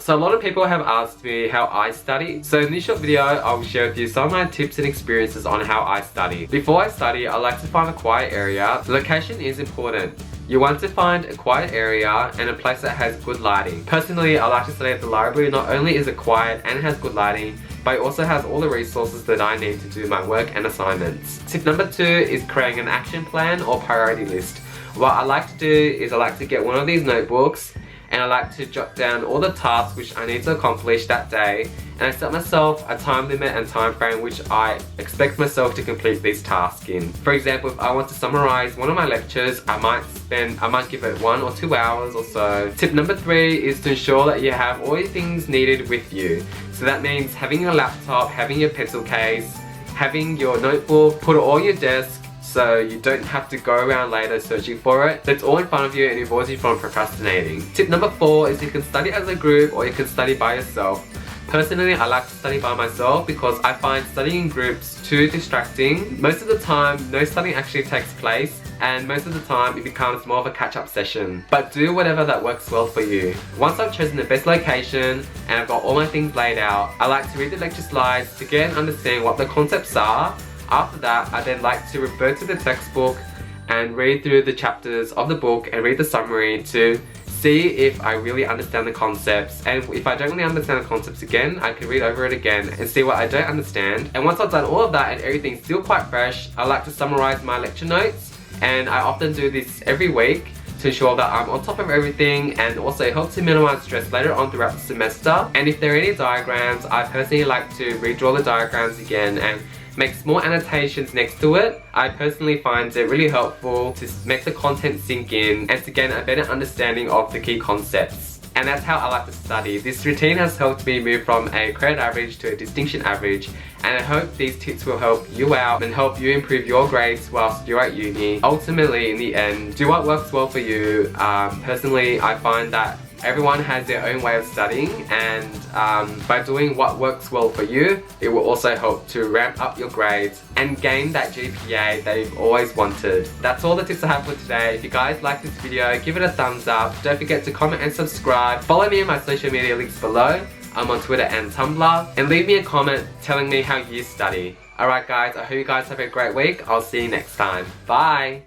So a lot of people have asked me how I study. So in this short video, I'll share with you some of my tips and experiences on how I study. Before I study, I like to find a quiet area. The location is important. You want to find a quiet area and a place that has good lighting. Personally, I like to study at the library. Not only is it quiet and has good lighting, but it also has all the resources that I need to do my work and assignments. Tip number 2 is creating an action plan or priority list. What I like to do is I like to get one of these notebooks and I like to jot down all the tasks which I need to accomplish that day, and I set myself a time limit and time frame which I expect myself to complete these tasks in. For example, if I want to summarize one of my lectures, I might give it 1 or 2 hours or so. Tip number 3 is to ensure that you have all your things needed with you. So that means having your laptop, having your pencil case, having your notebook, put it all on your desk, so you don't have to go around later searching for it. It's all in front of you and it avoids you from procrastinating. Tip number 4 is you can study as a group or you can study by yourself. Personally, I like to study by myself because I find studying in groups too distracting. Most of the time, no studying actually takes place, and most of the time it becomes more of a catch-up session. But do whatever that works well for you. Once I've chosen the best location and I've got all my things laid out, I like to read the lecture slides to get and understand what the concepts are. After that, I then like to refer to the textbook and read through the chapters of the book and read the summary to see if I really understand the concepts, and if I don't really understand the concepts again, I can read over it again and see what I don't understand. And once I've done all of that and everything's still quite fresh, I like to summarize my lecture notes, and I often do this every week to ensure that I'm on top of everything, and also helps to minimize stress later on throughout the semester. And if there are any diagrams, I personally like to redraw the diagrams again and make small annotations next to it. I personally find it really helpful to make the content sink in and to gain a better understanding of the key concepts. And that's how I like to study. This routine has helped me move from a credit average to a distinction average, and I hope these tips will help you out and help you improve your grades whilst you're at uni. Ultimately, in the end, do what works well for you. Personally, I find that everyone has their own way of studying, and by doing what works well for you, it will also help to ramp up your grades and gain that GPA that you've always wanted. That's all the tips I have for today. If you guys like this video, give it a thumbs up. Don't forget to comment and subscribe. Follow me on my social media links below. I'm on Twitter and Tumblr. And leave me a comment telling me how you study. Alright guys, I hope you guys have a great week. I'll see you next time. Bye!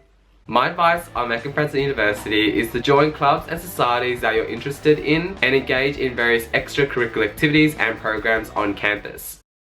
My advice on making friends at university is to join clubs and societies that you're interested in and engage in various extracurricular activities and programs on campus.